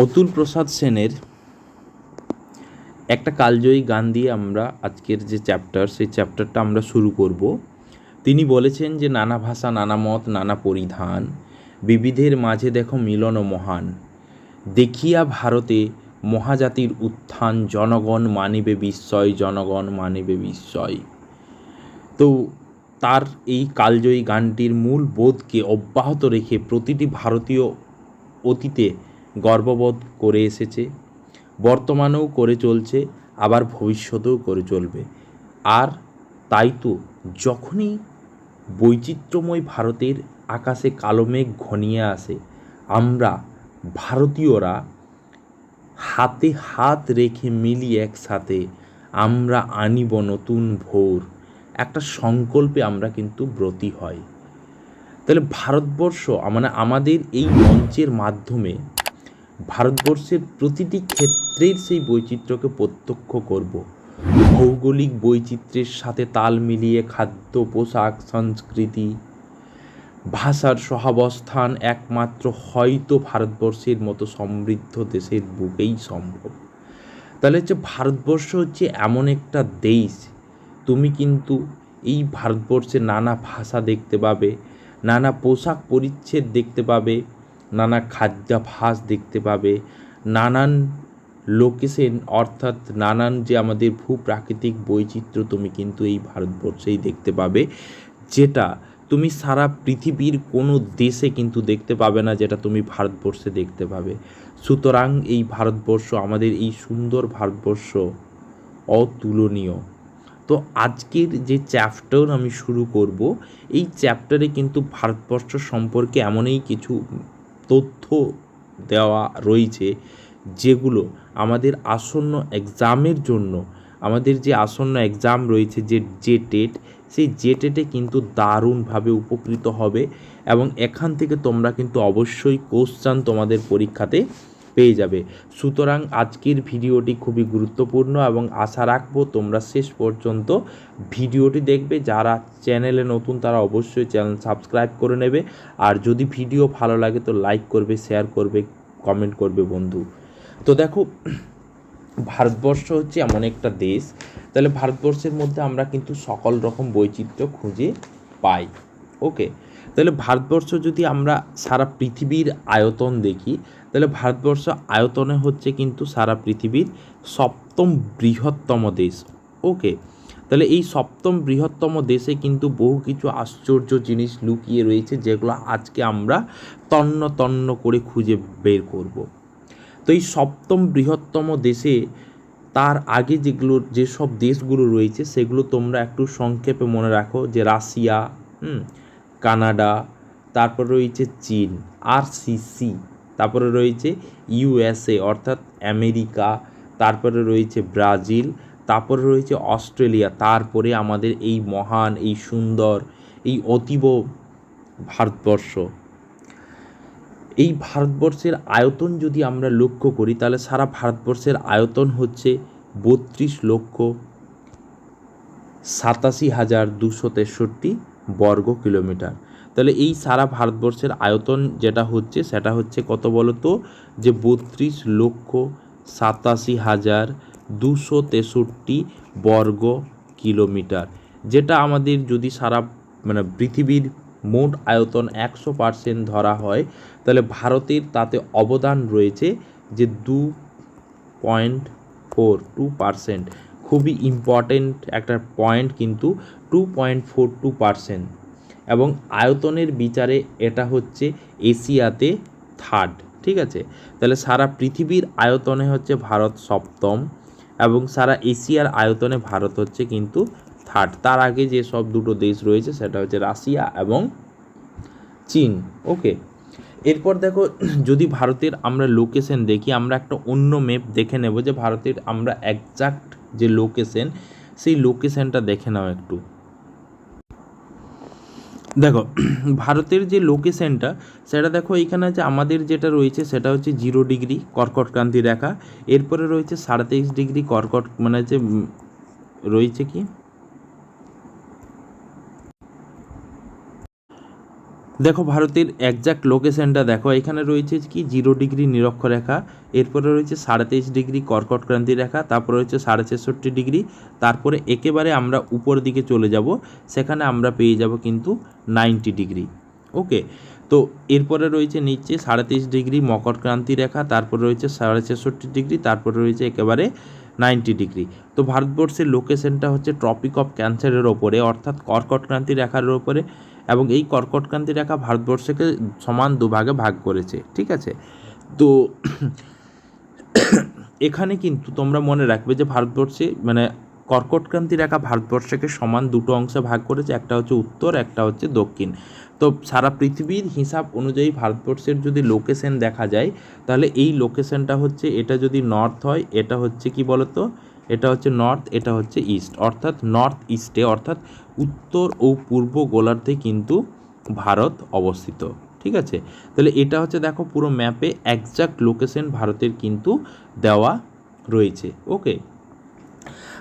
অতুল প্রসাদ সেনের একটা কালজয়ী গান দিয়ে আমরা আজকের যে চ্যাপ্টার সেই চ্যাপ্টারটা আমরা শুরু করব। তিনি বলেছেন যে নানা ভাষা, নানা মত, নানা পরিধান, বিবিধের মাঝে দেখো মিলন মহান, দেখিয়া ভারতে মহাজাতির উত্থান, জনগণ মানিবে বিস্ময়, জনগণ মানিবে বিস্ময়। তো তার এই কালজয়ী গানটির মূল বোধকে অব্যাহত রেখে প্রতিটি ভারতীয় অতীতে গর্ববোধ করে এসেছে, বর্তমানেও করে চলছে, আবার ভবিষ্যতেও করে চলবে। আর তাই তো যখনই বৈচিত্র্যময় ভারতের আকাশে কালো মেঘ ঘনিয়ে আসে, আমরা ভারতীয়রা হাতে হাত রেখে মিলি একসাথে, আমরা আনিব নতুন ভোর, একটা সংকল্পে আমরা কিন্তু ব্রতী হয়। তাহলে ভারতবর্ষ মানে আমাদের এই মঞ্চের মাধ্যমে ভারতবর্ষের প্রতিটি ক্ষেত্রের সেই বৈচিত্র্যকে প্রত্যক্ষ করব। ভৌগোলিক বৈচিত্র্যের সাথে তাল মিলিয়ে খাদ্য, পোশাক, সংস্কৃতি, ভাষার সহাবস্থান একমাত্র হয়তো ভারতবর্ষের মতো সমৃদ্ধ দেশের বুকেই সম্ভব। তাহলে হচ্ছে ভারতবর্ষ হচ্ছে এমন একটা দেশ, তুমি কিন্তু এই ভারতবর্ষে নানা ভাষা দেখতে পাবে, নানা পোশাক পরিচ্ছদ দেখতে পাবে, নানা খাদ্যাভ্যাস দেখতে পাবে, নানান লোকেশন অর্থাৎ নানান যে আমাদের ভূপ্রাকৃতিক বৈচিত্র্য তুমি কিন্তু এই ভারতবর্ষেই দেখতে পাবে, যেটা তুমি সারা পৃথিবীর কোনো দেশে কিন্তু দেখতে পাবে না, যেটা তুমি ভারতবর্ষে দেখতে পাবে। সুতরাং এই ভারতবর্ষ, আমাদের এই সুন্দর ভারতবর্ষ অতুলনীয়। তো আজকের যে চ্যাপ্টার আমি শুরু করব, এই চ্যাপ্টারে কিন্তু ভারতবর্ষ সম্পর্কে এমনই কিছু তথ্য দেওয়া রয়েছে যেগুলো আমাদের আসন্ন এক্সামের জন্য, আমাদের যে আসন্ন এক্সাম রয়েছে যে টেট, সেই টেটে কিন্তু দারুণভাবে উপকৃত হবে এবং এখান থেকে তোমরা কিন্তু অবশ্যই কোশ্চেন তোমাদের পরীক্ষাতে পেয়ে যাবে। সুতরাং আজকের ভিডিওটি খুবই গুরুত্বপূর্ণ এবং আশা রাখবো তোমরা শেষ পর্যন্ত ভিডিওটি দেখবে। যারা চ্যানেলে নতুন তারা অবশ্যই চ্যানেল সাবস্ক্রাইব করে নেবে, আর যদি ভিডিও ভালো লাগে তো লাইক করবে, শেয়ার করবে, কমেন্ট করবে বন্ধু। তো দেখো, ভারতবর্ষ হচ্ছে এমন একটা দেশ, তাহলে ভারতবর্ষের মধ্যে আমরা কিন্তু সকল রকম বৈচিত্র্য খুঁজে পাই। ওকে, তাহলে ভারতবর্ষ যদি আমরা সারা পৃথিবীর আয়তন দেখি, তাহলে ভারতবর্ষ আয়তনে হচ্ছে কিন্তু সারা পৃথিবীর সপ্তম বৃহত্তম দেশ। ওকে, তাহলে এই সপ্তম বৃহত্তম দেশে কিন্তু বহু কিছু আশ্চর্য জিনিস লুকিয়ে রয়েছে, যেগুলো আজকে আমরা তন্ন তন্ন করে খুঁজে বের করব। তো এই সপ্তম বৃহত্তম দেশে তার আগে যেসব দেশগুলো রয়েছে সেগুলো তোমরা একটু সংক্ষেপে মনে রাখো, যে রাশিয়া, কানাডা, তারপর রয়েছে চীন, RCC, তারপরে রয়েছে USA অর্থাৎ আমেরিকা, তারপরে রয়েছে ব্রাজিল, তারপরে রয়েছে অস্ট্রেলিয়া, তারপরে আমাদের এই মহান, এই সুন্দর, এই অতীব ভারতবর্ষ। এই ভারতবর্ষের আয়তন যদি আমরা লক্ষ্য করি, তাহলে সারা ভারতবর্ষের আয়তন হচ্ছে 32,87,263 বর্গ কিলোমিটার। তাহলে এই সারা ভারতবর্ষের আয়তন যেটা হচ্ছে সেটা হচ্ছে কত বলো তো, যে 32,87,263 বর্গ কিলোমিটার, যেটা আমাদের যদি সারা পৃথিবীর মোট আয়তন 100% ধরা হয়, তাহলে ভারতের তাতে অবদান রয়েছে যে 2.42%। খুবই ইম্পর্টেন্ট একটা পয়েন্ট কিন্তু, 2.42%। এবং আয়তনের বিচারে এটা হচ্ছে এশিয়াতে থার্ড। ঠিক আছে, তাহলে সারা পৃথিবীর আয়তনে হচ্ছে ভারত সপ্তম এবং সারা এশিয়ার আয়তনে ভারত হচ্ছে কিন্তু থার্ড। তার আগে যে সব দুটো দেশ রয়েছে সেটা হচ্ছে রাশিয়া এবং চীন। ওকে, এরপর দেখো, যদি ভারতের আমরা লোকেশন দেখি, আমরা একটা অন্য ম্যাপ দেখে নেব যে ভারতের আমরা একজাক্ট যে লোকেশন, সেই লোকেশনটা দেখে নাও একটু। দেখো, ভারতের যে লোকেশনটা সেটা দেখো, এইখানে যে আমাদের যেটা রয়েছে সেটা হচ্ছে 0 ডিগ্রি কর্কটক্রান্তি রেখা, এরপরে রয়েছে 23.5 ডিগ্রি কর্কট যে রয়েছে কি দেখো ভারতের একজ্যাক্ট লোকেশনটা দেখো, এখানে রয়েছে কি 0 ডিগ্রি নিরক্ষরেখা, এরপরে রয়েছে 23.5 ডিগ্রি কর্কটক্রান্তি রেখা, তারপরে রয়েছে 63.5 ডিগ্রি, তারপরে একেবারে আমরা উপর দিকে চলে যাব, সেখানে আমরা পেয়ে যাব কিন্তু 90 ডিগ্রি। ওকে, তো এরপরে রয়েছে নিচে 23.5 ডিগ্রি মকরক্রান্তি রেখা, তারপরে রয়েছে 63.5 ডিগ্রি, তারপরে রয়েছে একেবারে 90 ডিগ্রি। তো ভারতবর্ষের লোকেশনটা হচ্ছে ট্রপিক অফ ক্যান্সারের ওপরে, অর্থাৎ কর্কটক্রান্তি রেখার ওপরে, এবং এই কর্কটক্রান্তি রেখা ভারতবর্ষকে সমান দুভাগে ভাগ করেছে। ঠিক আছে, তো এখানে কিন্তু তোমরা মনে রাখবে যে ভারতবর্ষে মানে কর্কটক্রান্তি রেখা ভারতবর্ষকে সমান দুটো অংশে ভাগ করেছে, একটা হচ্ছে উত্তর, একটা হচ্ছে দক্ষিণ। তো সারা পৃথিবীর হিসাব অনুযায়ী ভারতবর্ষের যদি লোকেশন দেখা যায়, তাহলে এই লোকেশনটা হচ্ছে, এটা যদি নর্থ হয়, এটা হচ্ছে কি বলতো, এটা হচ্ছে নর্থ, এটা হচ্ছে ইস্ট, অর্থাৎ নর্থ ইস্টে, অর্থাৎ উত্তর ও পূর্ব গোলার্ধে কিন্তু ভারত অবস্থিত। ঠিক আছে, তাহলে এটা হচ্ছে দেখো পুরো ম্যাপে একজ্যাক্ট লোকেশন ভারতের কিন্তু দেওয়া রয়েছে। ওকে,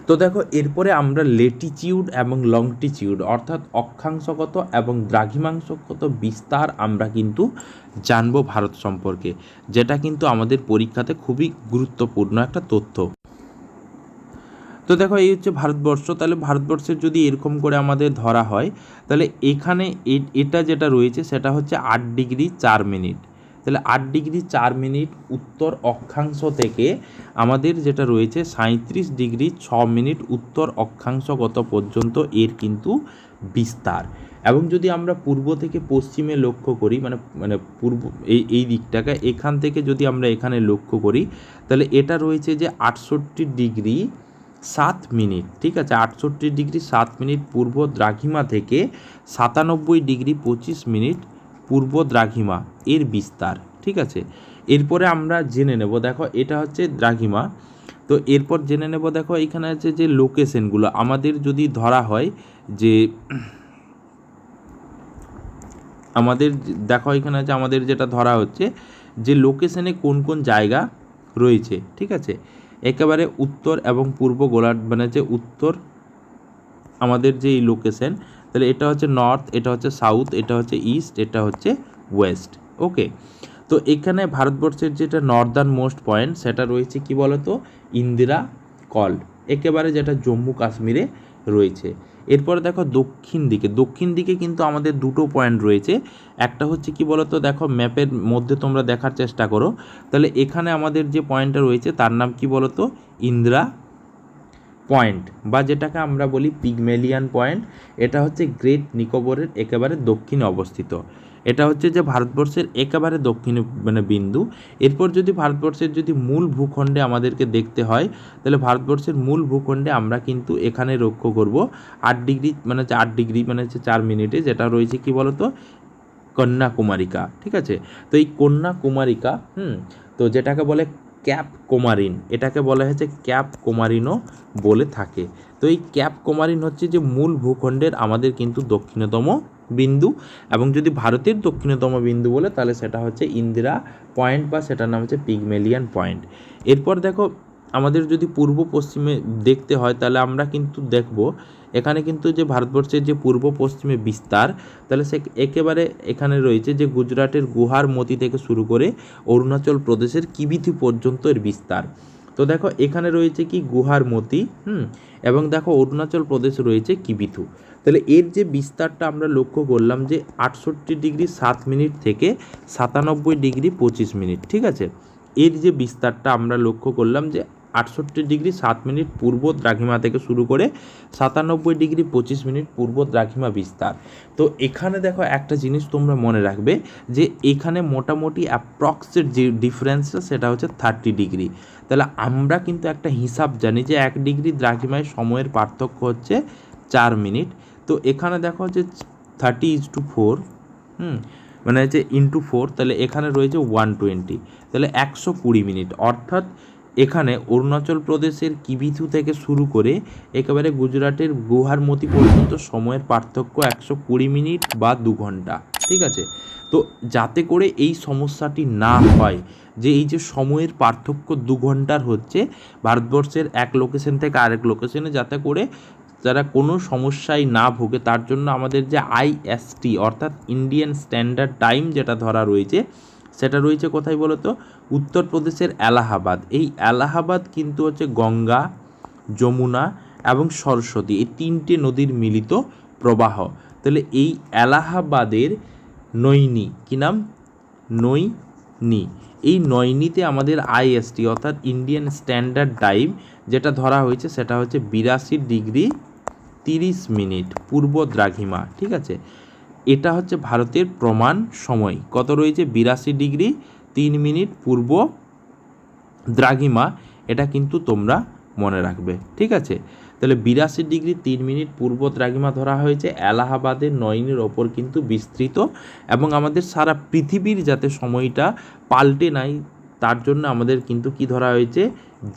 তো দেখো এরপরে আমরা লেটিটিউড এবং লংটিটিউড, অর্থাৎ অক্ষাংশগত এবং দ্রাঘিমাংশগত বিস্তার আমরা কিন্তু জানবো ভারত সম্পর্কে, যেটা কিন্তু আমাদের পরীক্ষাতে খুবই গুরুত্বপূর্ণ একটা তথ্য। তো দেখো এই হচ্ছে ভারতবর্ষ, তাহলে ভারতবর্ষের যদি এরকম করে আমাদের ধরা হয়, তাহলে এখানে এটা যেটা রয়েছে সেটা হচ্ছে 8 ডিগ্রি 4 মিনিট। তাহলে 8 ডিগ্রি 4 মিনিট উত্তর অক্ষাংশ থেকে আমাদের যেটা রয়েছে 37 ডিগ্রি 6 মিনিট উত্তর অক্ষাংশগত পর্যন্ত এর কিন্তু বিস্তার। এবং যদি আমরা পূর্ব থেকে পশ্চিমে লক্ষ্য করি, মানে মানে পূর্ব এই দিকটাকে, এখান থেকে যদি আমরা এখানে লক্ষ্য করি, তাহলে এটা রয়েছে যে 68 ডিগ্রি 7 মিনিট। ঠিক আছে, 68 ডিগ্রি 7 মিনিট পূর্ব দ্রাঘিমা থেকে 97 ডিগ্রি 25 মিনিট পূর্ব দ্রাঘিমা এর বিস্তার। ঠিক আছে, এরপরে আমরা জেনে নেব, দেখো এটা হচ্ছে দ্রাঘিমা। তো এরপর জেনে নেব, দেখো এখানে আছে যে লোকেশনগুলো আমাদের যদি ধরা হয়, যে আমাদের দেখো এখানে আছে আমাদের যেটা ধরা হচ্ছে যে লোকেশনে কোন কোন জায়গা রয়েছে। ঠিক আছে, একেবারে উত্তর এবং পূর্ব গোলার্ধ, মানে যে উত্তর আমাদের যে এই লোকেশন, তাহলে এটা হচ্ছে নর্থ, এটা হচ্ছে সাউথ, এটা হচ্ছে ইস্ট, এটা হচ্ছে ওয়েস্ট। ওকে, তো এখানে ভারতবর্ষের যেটা নর্দার্ন মোস্ট পয়েন্ট সেটা রয়েছে কি বলতো, ইন্দিরা কল, একেবারে যেটা জম্মু কাশ্মীরে রয়েছে। এরপরে দেখো দক্ষিণ দিকে কিন্তু আমাদের দুটো পয়েন্ট রয়েছে, একটা হচ্ছে কি বলতো, দেখো ম্যাপের মধ্যে তোমরা দেখার চেষ্টা করো, তাহলে এখানে আমাদের যে পয়েন্টটা রয়েছে তার নাম কি বলতো, ইন্দিরা পয়েন্ট, বা যেটাকে আমরা বলি পিগমেলিয়ান পয়েন্ট। এটা হচ্ছে গ্রেট নিকোবরের একেবারে দক্ষিণে অবস্থিত। এটা হচ্ছে যে ভারতবর্ষের একেবারে দক্ষিণে মানে বিন্দু। এরপর যদি ভারতবর্ষের যদি মূল ভূখণ্ডে আমাদেরকে দেখতে হয়, তাহলে ভারতবর্ষের মূল ভূখণ্ডে আমরা কিন্তু এখানে লক্ষ্য করব 8 ডিগ্রি মানে 8 ডিগ্রি মানে হচ্ছে 4 মিনিটে, যেটা রয়েছে কি বলতো, কন্যাকুমারিকা। ঠিক আছে, তো এই কন্যাকুমারিকা তো যেটাকে বলে ক্যাপ কোমারিন, এটাকে বলা হয়েছে ক্যাপ কোমারিনও বলে থাকে। তো এই ক্যাপ কোমারিন হচ্ছে যে মূল ভূখণ্ডের আমাদের কিন্তু দক্ষিণতম বিন্দু, এবং যদি ভারতের দক্ষিণতম বিন্দু বলে তাহলে সেটা হচ্ছে ইন্দিরা পয়েন্ট, বা সেটার নাম হচ্ছে পিগমেলিয়ান পয়েন্ট। এরপর দেখো আমাদের যদি পূর্ব পশ্চিমে দেখতে হয়, তাহলে আমরা কিন্তু দেখব এখানে কিন্তু যে ভারতবর্ষের যে পূর্ব পশ্চিমে বিস্তার, তাহলে সে একেবারে এখানে রয়েছে যে গুজরাটের গুহারমতি থেকে শুরু করে অরুণাচল প্রদেশের কিবিথু পর্যন্ত এর বিস্তার। তো দেখো এখানে রয়েছে কি গুহারমতি, এবং দেখো অরুণাচল প্রদেশে রয়েছে কিবিথু। তাহলে এর যে বিস্তারটা আমরা লক্ষ্য করলাম যে 68 ডিগ্রি 7 মিনিট থেকে 97 ডিগ্রি 25 মিনিট। ঠিক আছে, এর যে বিস্তারটা আমরা লক্ষ্য করলাম যে 68 ডিগ্রি 7 মিনিট পূর্ব দ্রাঘিমা থেকে শুরু করে 97 ডিগ্রি 25 মিনিট পূর্ব দ্রাঘিমা বিস্তার। তো এখানে দেখো একটা জিনিস তোমরা মনে রাখবে যে এখানে মোটামুটি অ্যাপ্রক্সের যে ডিফারেন্সটা সেটা হচ্ছে 30 ডিগ্রি। তাহলে আমরা কিন্তু একটা হিসাব জানি যে 1 ডিগ্রি দ্রাঘিমায় সময়ের পার্থক্য হচ্ছে 4 মিনিট। তো এখানে দেখো যে 30:4, মানে হচ্ছে ইন্টু 4, তাহলে এখানে রয়েছে 120, তাহলে 120 মিনিট। অর্থাৎ এখানে অরুণাচল প্রদেশের কিবিথু থেকে শুরু করে একেবারে গুজরাটের গুহারমতি পর্যন্ত সময়ের পার্থক্য 120 মিনিট বা 2 ঘন্টা। ঠিক আছে, তো যাতে করে এই সমস্যাটি না হয় যে এই যে সময়ের পার্থক্য 2 ঘন্টার হচ্ছে ভারতবর্ষের এক লোকেশন থেকে আরেক লোকেশনে, যাতে করে যারা কোনো সমস্যায় না ভোগে তার জন্য আমাদের যে আইএসটি অর্থাৎ ইন্ডিয়ান স্ট্যান্ডার্ড টাইম যেটা ধরা রয়েছে সেটা রয়েছে কোথায় বলো তো? উত্তরপ্রদেশের এলাহাবাদ। এই এলাহাবাদ কিন্তু হচ্ছে গঙ্গা, যমুনা এবং সরস্বতী এই তিনটে নদীর মিলিত প্রবাহ। তাহলে এই এলাহাবাদের নৈনি, কী নাম? নৈনি। এই নৈনিতে আমাদের আইএসটি অর্থাৎ ইন্ডিয়ান স্ট্যান্ডার্ড টাইম যেটা ধরা হয়েছে সেটা হচ্ছে 82°30' পূর্ব দ্রাঘিমা। ঠিক আছে, এটা হচ্ছে ভারতের প্রমাণ সময় কত রয়েছে? 82°03' পূর্ব দ্রাঘিমা। এটা কিন্তু তোমরা মনে রাখবে। ঠিক আছে, তাহলে 82°03' পূর্ব দ্রাঘিমা ধরা হয়েছে এলাহাবাদের নৈনির ওপর কিন্তু বিস্তৃত, এবং আমাদের সারা পৃথিবীর যাতে সময়টা পাল্টে নাই তার জন্য আমাদের কিন্তু কি ধরা হয়েছে?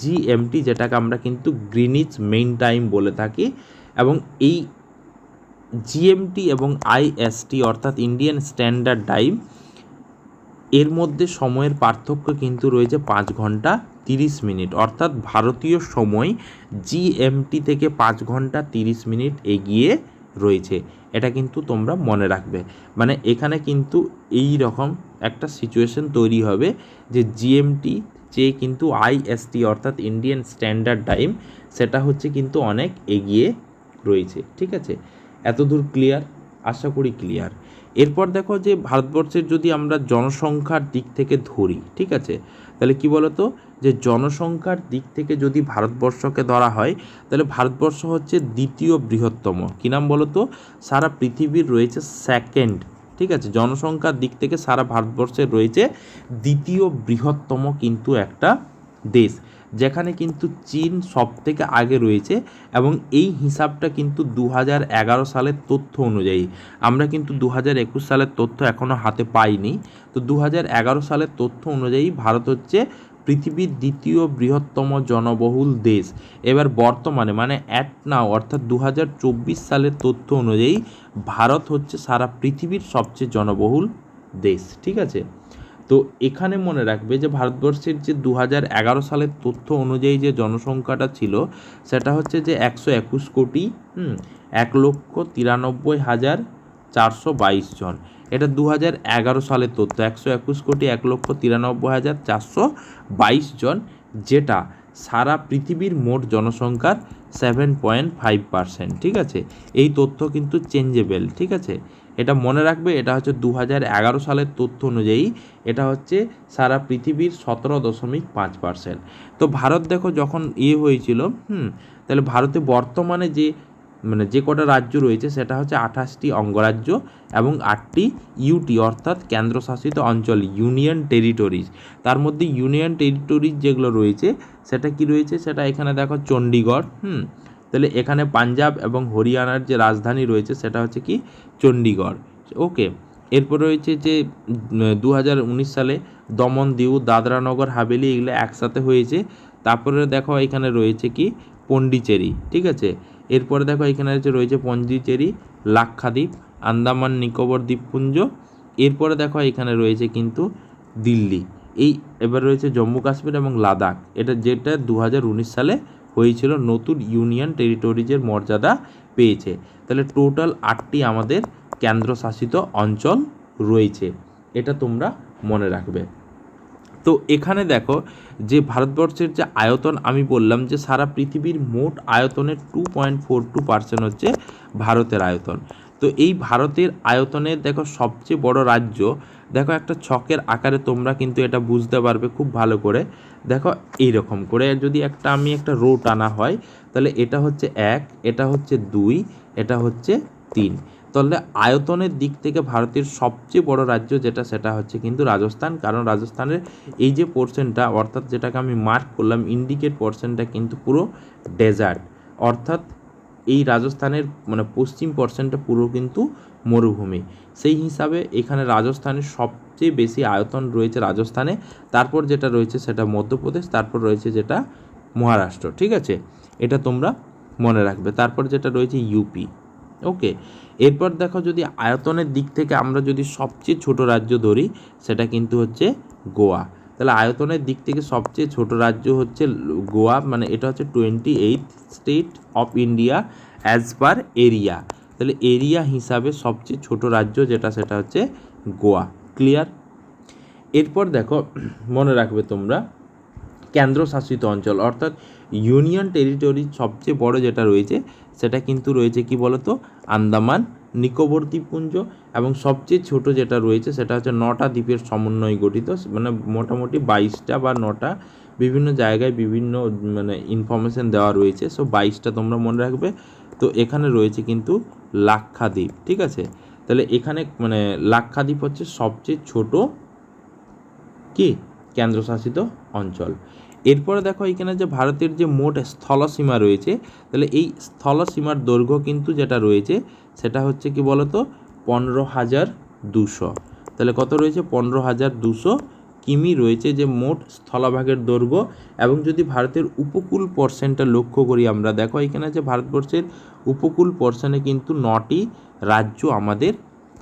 জিএমটি, যেটাকে আমরা কিন্তু গ্রিনিচ মেইন টাইম বলে থাকি। এবং এই জিএমটি এবং আইএসটি অর্থাৎ ইন্ডিয়ান স্ট্যান্ডার্ড টাইম এর মধ্যে সময়ের পার্থক্য কিন্তু রয়েছে 5 ঘন্টা 30 মিনিট, অর্থাৎ ভারতীয় সময় জিএমটি থেকে 5 ঘন্টা 30 মিনিট এগিয়ে রয়েছে। এটা কিন্তু তোমরা মনে রাখবে। মানে এখানে কিন্তু এই রকম একটা সিচুয়েশন তৈরি হবে যে জিএমটি চেয়ে কিন্তু আইএসটি অর্থাৎ ইন্ডিয়ান স্ট্যান্ডার্ড টাইম সেটা হচ্ছে কিন্তু অনেক এগিয়ে রয়েছে। ঠিক আছে, এতদূর ক্লিয়ার? আশা করি ক্লিয়ার। এরপর দেখো যে ভারতবর্ষের যদি আমরা জনসংখ্যার দিক থেকে ধরি, ঠিক আছে, তাহলে কি বলতো যে জনসংখ্যার দিক থেকে যদি ভারতবর্ষকে ধরা হয় তাহলে ভারতবর্ষ হচ্ছে দ্বিতীয় বৃহত্তম। কী নাম বলতো? সারা পৃথিবীর রয়েছে সেকেন্ড। ঠিক আছে, জনসংখ্যার দিক থেকে সারা ভারতবর্ষের রয়েছে দ্বিতীয় বৃহত্তম কিন্তু একটা দেশ, যেখানে কিন্তু চীন সব থেকে আগে রয়েছে। এবং এই হিসাবটা কিন্তু 2011 সালের তথ্য অনুযায়ী, আমরা কিন্তু 2021 সালের তথ্য এখনও হাতে পাইনি। তো 2011 সালের তথ্য অনুযায়ী ভারত হচ্ছে পৃথিবীর দ্বিতীয় বৃহত্তম জনবহুল দেশ। এবার বর্তমানে মানে অ্যাট নাও অর্থাৎ 2024 সালের তথ্য অনুযায়ী ভারত হচ্ছে সারা পৃথিবীর সবচেয়ে জনবহুল দেশ। ঠিক আছে, তো এখানে মনে রাখবে যে ভারতবর্ষের যে 2011 সালের তথ্য অনুযায়ী যে জনসংখ্যাটা ছিল সেটা হচ্ছে যে 121 কোটি 1,93,422 জন। এটা 2011 সালের তথ্য, 121,1,93,422 জন, যেটা সারা পৃথিবীর মোট জনসংখ্যার 7.5%। ঠিক আছে, এই তথ্য কিন্তু চেঞ্জেবল। ঠিক আছে, এটা মনে রাখবে। এটা হচ্ছে 2011 সালের তথ্য অনুযায়ী এটা হচ্ছে সারা পৃথিবীর 17.5%। তো ভারত দেখো যখন হয়েছিল তাহলে ভারতে বর্তমানে যে কটা রাজ্য রয়েছে সেটা হচ্ছে 28টি অঙ্গরাজ্য এবং 8টি ইউটি অর্থাৎ কেন্দ্রশাসিত অঞ্চল, ইউনিয়ন টেরিটরিজ। তার মধ্যে ইউনিয়ন টেরিটরিজ যেগুলো রয়েছে সেটা কি রয়েছে? সেটা এখানে দেখো চণ্ডীগড়। তাহলে এখানে পাঞ্জাব এবং হরিয়ানার যে রাজধানী রয়েছে সেটা হচ্ছে কি? চণ্ডীগড়। ওকে, এরপর রয়েছে যে 2019 সালে দমন, দিউ, দাদরা নগর হাভেলি এগুলো একসাথে হয়েছে। তারপরে দেখো এখানে রয়েছে কি? পন্ডিচেরি। ঠিক আছে, এরপরে দেখো এখানে রয়েছে পন্ডিচেরি, লাক্ষাদ্বীপ, আন্দামান নিকোবর দ্বীপপুঞ্জ। এরপরে দেখো এখানে রয়েছে কিন্তু দিল্লি। এবার রয়েছে জম্মু কাশ্মীর এবং লাদাখ, যেটা 2019 সালে হয়েছিল, নতুন ইউনিয়ন টেরিটরিজের মর্যাদা পেয়েছে। তাহলে টোটাল 8টি আমাদের কেন্দ্রশাসিত অঞ্চল রয়েছে, এটা তোমরা মনে রাখবে। তো এখানে দেখো যে ভারতবর্ষের যে আয়তন আমি বললাম যে সারা পৃথিবীর মোট আয়তনের 2.42% হচ্ছে ভারতের আয়তন। তো এই ভারতের আয়তনের দেখো সবচেয়ে বড় রাজ্য, দেখো একটা ছকের আকারে তোমরা কিন্তু এটা বুঝতে পারবে খুব ভালো করে। দেখো এইরকম করে যদি আমি একটা রো টানা হয় তাহলে এটা হচ্ছে 1, এটা হচ্ছে 2, এটা হচ্ছে 3। তাহলে আয়তনের দিক থেকে ভারতের সবচেয়ে বড় রাজ্য যেটা সেটা হচ্ছে কিন্তু রাজস্থান। কারণ রাজস্থানের এই যে পোর্শনটা অর্থাৎ যেটাকে আমি মার্ক করলাম ইন্ডিকেট পোর্শনটা কিন্তু পুরো ডেজার্ট, অর্থাৎ এই রাজস্থানের মানে পশ্চিম পোর্শনটা পুরো কিন্তু মরুভূমি। সেই হিসাবে এখানে রাজস্থানের সবচেয়ে বেশি আয়তন রয়েছে রাজস্থানে, তারপর যেটা রয়েছে সেটা মধ্যপ্রদেশ, তারপর রয়েছে যেটা মহারাষ্ট্র। ঠিক আছে, এটা তোমরা মনে রাখবে। তারপর যেটা রয়েছে ইউপি। ওকে, এরপর দেখো যদি আয়তনের দিক থেকে আমরা যদি সবচেয়ে ছোট রাজ্য ধরি সেটা কিন্তু হচ্ছে গোয়া। তাহলে আয়তনের দিক থেকে সবচেয়ে ছোট রাজ্য হচ্ছে গোয়া, মানে এটা হচ্ছে 28th state of India as per area. তাহলে এরিয়া হিসাবে সবচেয়ে ছোট রাজ্য যেটা সেটা হচ্ছে গোয়া। ক্লিয়ার? এরপর দেখো মনে রাখবে তোমরা কেন্দ্রশাসিত অঞ্চল অর্থাৎ ইউনিয়ন টেরিটরি সবচেয়ে বড় যেটা রয়েছে সেটা কিন্তু রয়েছে কি বলতো আন্দামান নিকোবর দ্বীপপুঞ্জ, এবং সবচেয়ে ছোট যেটা রয়েছে সেটা হচ্ছে 9টা দ্বীপের সমন্বয়ে গঠিত, মানে মোটামুটি 22টা বা 9টা বিভিন্ন জায়গায় বিভিন্ন মানে ইনফরমেশন দেওয়া রয়েছে, সো 22টা তোমরা মনে রাখবে। তো এখানে রয়েছে কিন্তু লাক্ষাদ্বীপ, ঠিক আছে। তাহলে এখানে মানে লাক্ষাদ্বীপ হচ্ছে সবচেয়ে ছোট কি কেন্দ্রশাসিত অঞ্চল। এরপরে দেখো এখানে যে ভারতের যে মোট স্থলসীমা রয়েছে, তাহলে এই স্থলসীমার দৈর্ঘ্য কিন্তু যেটা রয়েছে সেটা হচ্ছে কি বলতো 15,200। তাহলে কত রয়েছে 15,200 কিমি রয়েছে যে মোট স্থলভাগের দৈর্ঘ্য। এবং যদি ভারতের উপকূল পোর্শনটা লক্ষ্য করি আমরা, দেখো এখানে যে ভারতবর্ষের উপকূল পোর্শনে কিন্তু 9টি রাজ্য আমাদের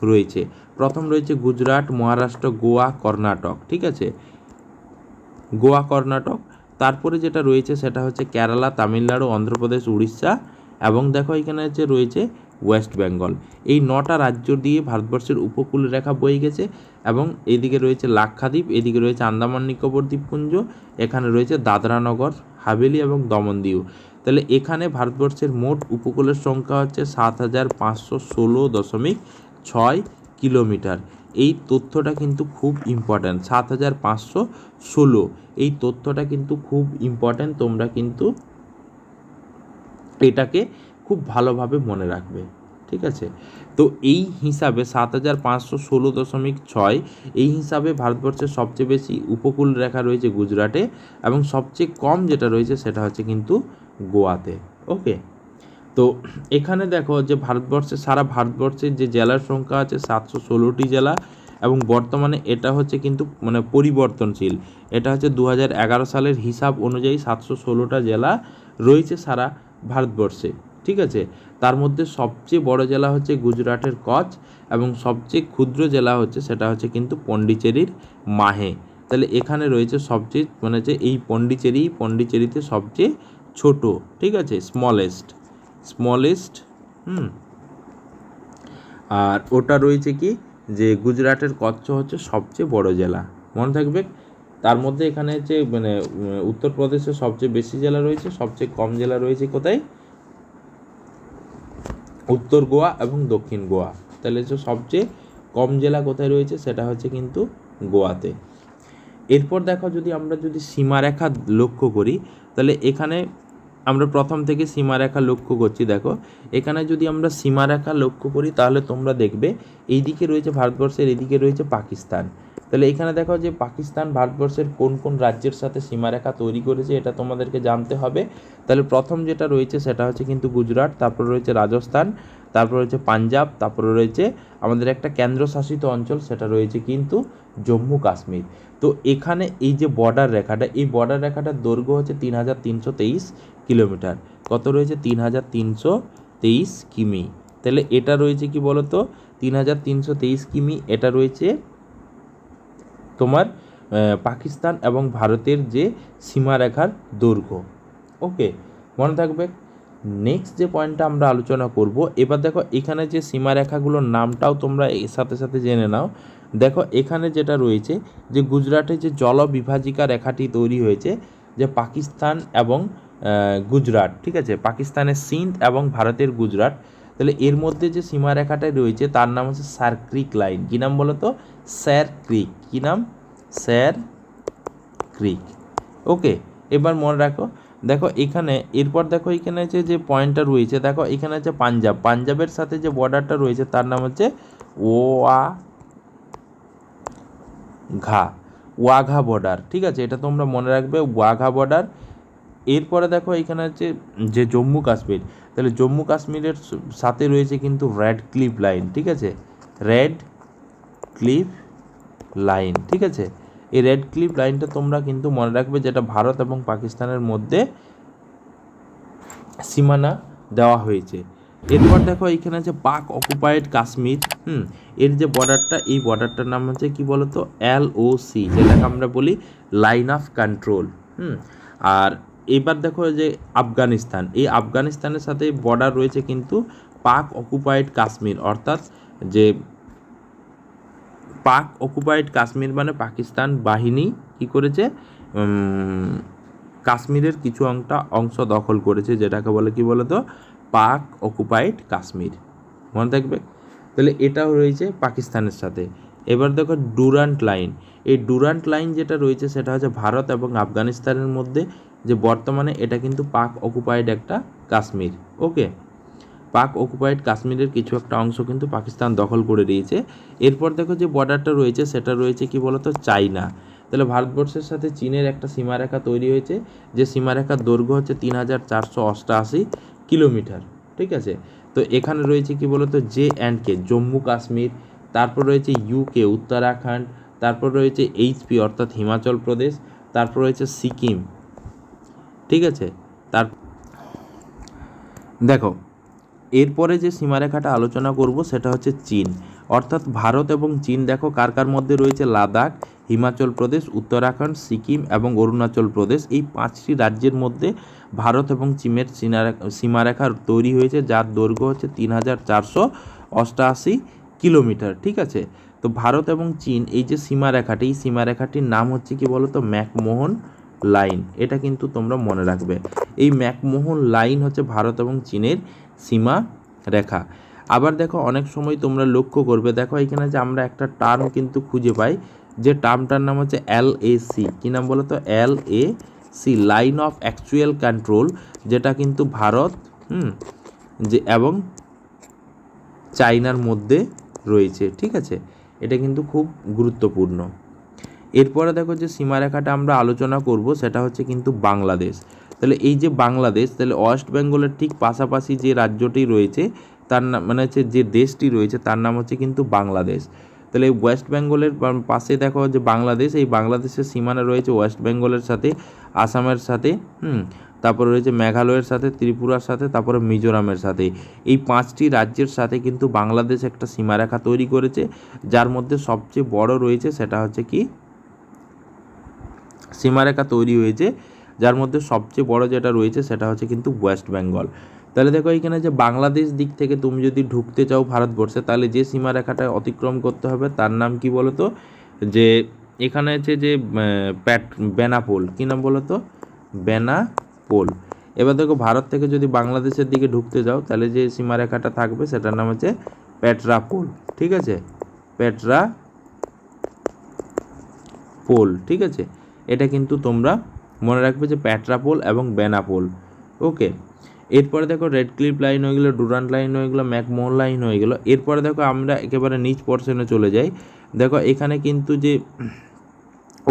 রয়েছে। প্রথম রয়েছে গুজরাট, মহারাষ্ট্র, গোয়া, কর্ণাটক, ঠিক আছে, গোয়া কর্ণাটক। তারপরে যেটা রয়েছে সেটা হচ্ছে কেরালা, তামিলনাড়ু, অন্ধ্রপ্রদেশ, উড়িষ্যা, এবং দেখো এখানে যে রয়েছে ওয়েস্ট বেঙ্গল। এই 9টা রাজ্য দিয়ে ভারতবর্ষের উপকূল রেখা বয়ে গেছে, এবং এইদিকে রয়েছে লাক্ষাদ্বীপ, এদিকে রয়েছে আন্দামান নিকোবর দ্বীপপুঞ্জ, এখানে রয়েছে দাদরা নগর হাভেলি এবং দমনদিউ। তাহলে এখানে ভারতবর্ষের মোট উপকূলের সংখ্যা হচ্ছে 7,516.6 কিলোমিটার। এই তথ্যটা কিন্তু খুব ইম্পর্ট্যান্ট, 7,516, এই তথ্যটা কিন্তু খুব ইম্পর্ট্যান্ট, তোমরা কিন্তু এটাকে খুব ভালোভাবে মনে রাখবে, ঠিক আছে। তো এই হিসাবে 7,516.6, এই হিসাবে ভারতবর্ষের সবচেয়ে বেশি উপকূল রেখা রয়েছে গুজরাটে, এবং সবচেয়ে কম যেটা রয়েছে সেটা হচ্ছে কিন্তু গোয়াতে। ওকে, তো এখানে দেখো যে ভারতবর্ষের সারা ভারতবর্ষের যে জেলার সংখ্যা আছে 716টি জেলা, এবং বর্তমানে এটা হচ্ছে কিন্তু মানে পরিবর্তনশীল। এটা হচ্ছে 2011 সালের হিসাব অনুযায়ী 716টা জেলা রয়েছে সারা ভারতবর্ষে, ঠিক আছে। তার মধ্যে সবচেয়ে বড় জেলা হচ্ছে গুজরাটের কচ্ছ, এবং সবচেয়ে ক্ষুদ্র জেলা হচ্ছে সেটা হচ্ছে কিন্তু পন্ডিচেরির মাহে। তাহলে এখানে রয়েছে সবচেয়ে মানে যে এই পন্ডিচেরিতে সবচেয়ে ছোট, ঠিক আছে, স্মলেস্ট। আর ওটা রয়েছে কি যে গুজরাটের কচ্ছ হচ্ছে সবচেয়ে বড় জেলা, মনে থাকবে। তার মধ্যে এখানে যে মানে উত্তরপ্রদেশে সবচেয়ে বেশি জেলা রয়েছে, সবচেয়ে কম জেলা রয়েছে কোথায়, উত্তর গোয়া এবং দক্ষিণ গোয়া। তাহলে যে সবচেয়ে কম জেলা কোথায় রয়েছে সেটা হচ্ছে কিন্তু গোয়াতে। এরপর দেখো আমরা যদি সীমারেখা লক্ষ্য করি, তাহলে এখানে আমরা প্রথম থেকে সীমারেখা লক্ষ্য করছি। দেখো এখানে যদি আমরা সীমারেখা লক্ষ্য করি তাহলে তোমরা দেখবে এইদিকে রয়েছে ভারতবর্ষের, এদিকে রয়েছে পাকিস্তান। তাহলে এখানে দেখো যে পাকিস্তান ভারতবর্ষের কোন কোন রাজ্যের সাথে সীমারেখা তৈরি করেছে এটা তোমাদেরকে জানতে হবে। তাহলে প্রথম যেটা রয়েছে সেটা হচ্ছে কিন্তু গুজরাট, তারপর রয়েছে রাজস্থান, তারপর রয়েছে পাঞ্জাব, তারপরে রয়েছে আমাদের একটা কেন্দ্রশাসিত অঞ্চল সেটা রয়েছে কিন্তু জম্মু কাশ্মীর। তো এখানে এই যে বর্ডার রেখাটা, এই বর্ডার রেখাটার দৈর্ঘ্য হচ্ছে 3,323 কিলোমিটার। কত রয়েছে 3,323 কিমি। তাহলে এটা রয়েছে কি বলতো 3,323 কিমি, এটা রয়েছে তোমার পাকিস্তান এবং ভারতের যে সীমারেখার দৈর্ঘ্য। ওকে, মনে থাকবে। নেক্সট যে পয়েন্টটা আমরা আলোচনা করব, এবার দেখো এখানে যে সীমারেখাগুলোর নামটাও তোমরা এর সাথে সাথে জেনে নাও। দেখো এখানে যেটা রয়েছে যে গুজরাটে যে জলবিভাজিকা রেখাটি তৈরি হয়েছে, যে পাকিস্তান এবং গুজরাট, ঠিক আছে, পাকিস্তানের সিন্ধ এবং ভারতের গুজরাট। তাহলে এর মধ্যে যে সীমারেখাটা রয়েছে তার নাম হচ্ছে স্যার ক্রিক লাইন। কী নাম বলো তো? স্যার ক্রিক। কী নাম? স্যার ক্রিক। ওকে, এবার মনে রাখো। দেখো এখানে এরপর দেখো এখানে যে পয়েন্টটা রয়েছে, দেখো এখানে হচ্ছে পাঞ্জাব, পাঞ্জাবের সাথে যে বর্ডারটা রয়েছে তার নাম হচ্ছে ওয়াঘা বর্ডার, ঠিক আছে, এটা তোমরা মনে রাখবে, ওয়াঘা বর্ডার। এরপরে দেখো এখানে হচ্ছে যে জম্মু কাশ্মীর, তাহলে জম্মু কাশ্মীরের সাথে রয়েছে কিন্তু রেড ক্লিফ লাইন, ঠিক আছে, রেড ক্লিফ লাইন, ঠিক আছে। এই রেড ক্লিফ লাইনটা তোমরা কিন্তু মনে রাখবে, যেটা ভারত এবং পাকিস্তানের মধ্যে সীমানা দেওয়া হয়েছে। এরপর দেখো এখানে আছে পাক অকুপাইড কাশ্মীর। এর যে বর্ডারটা, এই বর্ডারটার নাম হচ্ছে কি বলতো LOC, যেটাকে আমরা বলি লাইন অফ কন্ট্রোল। আর এবার দেখো যে আফগানিস্তান, এই আফগানিস্তানের সাথে বর্ডার রয়েছে কিন্তু পাক অকুপাইড কাশ্মীর, অর্থাৎ যে পাক অকুপাইড কাশ্মীর মানে পাকিস্তান বাহিনী কি করেছে, কাশ্মীরের কিছু অংশ দখল করেছে, যেটাকে বলে কি বলতো পাক অকুপাইড কাশ্মীর, মনে থাকবে। তাহলে এটাও রয়েছে পাকিস্তানের সাথে। এবার দেখো ডুরান্ট লাইন, এই ডুরান্ট লাইন যেটা রয়েছে সেটা হচ্ছে ভারত এবং আফগানিস্তানের মধ্যে, যে বর্তমানে এটা কিন্তু পাক অকুপাইড একটা কাশ্মীর। ওকে, পাক অকুপাইড কাশ্মীরের কিছু একটা অংশ কিন্তু পাকিস্তান দখল করে দিয়েছে। এরপর দেখো যে বর্ডারটা রয়েছে সেটা রয়েছে কি বলতো চাইনা। তাহলে ভারতবর্ষের সাথে চীনের একটা সীমারেখা তৈরি হয়েছে, যে সীমারেখার দৈর্ঘ্য হচ্ছে 3488 কিলোমিটার। ঠিক আছে, তো এখানে রয়েছে কি বলতো JNK জম্মু কাশ্মীর, তারপর রয়েছে UK উত্তরাখণ্ড, তারপর রয়েছে HP অর্থাৎ হিমাচল প্রদেশ, তারপর রয়েছে সিকিম। ঠিক আছে, তার দেখো এরপরে যে সীমারেখাটা আলোচনা করব সেটা হচ্ছে চীন, অর্থাৎ ভারত এবং চীন। দেখো কার কার মধ্যে রয়েছে লাদাখ, হিমাচল প্রদেশ, উত্তরাখণ্ড, সিকিম এবং অরুণাচল প্রদেশ, এই 5টি রাজ্যের মধ্যে ভারত এবং চীনের সীমারেখা তৈরি হয়েছে, যার দৈর্ঘ্য হচ্ছে 3488 কিলোমিটার। ঠিক আছে, তো ভারত এবং চীন এই যে সীমারেখাটি, এই সীমারেখাটির নাম হচ্ছে কি বলতো ম্যাকমোহন লাইন। এটা কিন্তু তোমরা মনে রাখবে, এই ম্যাকমোহন লাইন হচ্ছে ভারত এবং চীনের সীমা রেখা। আবার দেখো অনেক সময় তোমরা লক্ষ্য করবে, দেখো এখানে যে আমরা একটা টার্ম কিন্তু খুঁজে পাই, যে টার্মটার নাম হচ্ছে LAC। কী নাম বলো তো LAC, line of actual control, যেটা কিন্তু ভারত যে এবং চায়নার মধ্যে রয়েছে। ঠিক আছে, এটা কিন্তু খুব গুরুত্বপূর্ণ। এরপরে দেখো যে সীমারেখাটা আমরা আলোচনা করব সেটা হচ্ছে কিন্তু বাংলাদেশ। তাহলে এই যে বাংলাদেশ, তাহলে ওয়েস্ট বেঙ্গলের ঠিক পাশাপাশি যে রাজ্যটি রয়েছে তার নাম মানে হচ্ছে যে দেশটি রয়েছে তার নাম হচ্ছে কিন্তু বাংলাদেশ। তাহলে এই ওয়েস্ট বেঙ্গলের পাশে দেখো যে বাংলাদেশ, এই বাংলাদেশের সীমানা রয়েছে ওয়েস্ট বেঙ্গলের সাথে, আসামের সাথে, তারপরে রয়েছে মেঘালয়ের সাথে, ত্রিপুরার সাথে, তারপরে মিজোরামের সাথে। এই 5টি রাজ্যের সাথে কিন্তু বাংলাদেশ একটা সীমারেখা তৈরি করেছে, যার মধ্যে সবচেয়ে বড় রয়েছে সেটা হচ্ছে কি সীমারেখা তৈরি হয়েছে, যার মধ্যে সবচেয়ে বড় যেটা রয়েছে সেটা হচ্ছে কিন্তু ওয়েস্ট বেঙ্গল। তাহলে দেখো এখানে যে বাংলাদেশ দিক থেকে তুমি যদি ঢুকতে চাও ভারতবর্ষে, তাহলে যে সীমারেখাটা অতিক্রম করতে হবে তার নাম কি বলো তো, যে এখানে আছে যে বেনাপোল। কী নাম বলো তো বেনাপোল। এবার দেখো ভারত থেকে যদি বাংলাদেশের দিকে ঢুকতে যাও তাহলে যে সীমারেখাটা থাকবে সেটার নাম হচ্ছে পেট্রাপোল। ঠিক আছে, পেট্রাপোল। ঠিক আছে, এটা কিন্তু তোমরা মনে রাখবে যে পেট্রাপোল এবং বেনাপোল। ওকে, এরপরে দেখো রেড ক্লিফ লাইন হয়ে গেলো, ডুরান্ট লাইন হয়ে গেলো, ম্যাকমোহন লাইন হয়ে গেলো। এরপরে দেখো আমরা একেবারে নিচ পোর্শনে চলে যাই। দেখো এখানে কিন্তু যে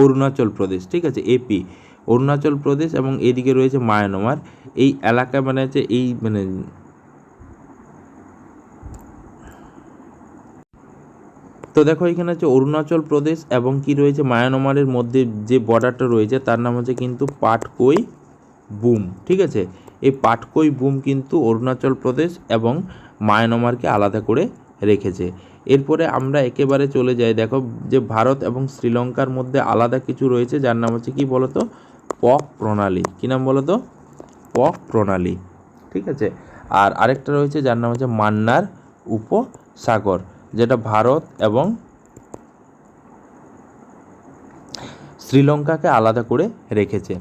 অরুণাচল প্রদেশ, ঠিক আছে AP, অরুণাচল প্রদেশ এবং এদিকে রয়েছে মায়ানমার, এই এলাকা মানে হচ্ছে এই মানে তো দেখো এখানে হচ্ছে অরুণাচল প্রদেশ এবং কি রয়েছে মায়ানমারের মধ্যে যে বর্ডারটা রয়েছে তার নাম হচ্ছে কিন্তু পাটকই বুম। ঠিক আছে, এই পাটকই বুম কিন্তু অরুণাচল প্রদেশ এবং মায়ানমারকে আলাদা করে রেখেছে। এরপরে আমরা একেবারে চলে যাই, দেখো যে ভারত এবং শ্রীলঙ্কার মধ্যে আলাদা কিছু রয়েছে যার নাম হচ্ছে কি বলতো পক প্রণালী। কী নাম বলতো পক প্রণালী। ঠিক আছে, আর আরেকটা রয়েছে যার নাম হচ্ছে মান্নার উপসাগর, যেটা ভারত এবং শ্রীলঙ্কাকে আলাদা করে রেখেছে।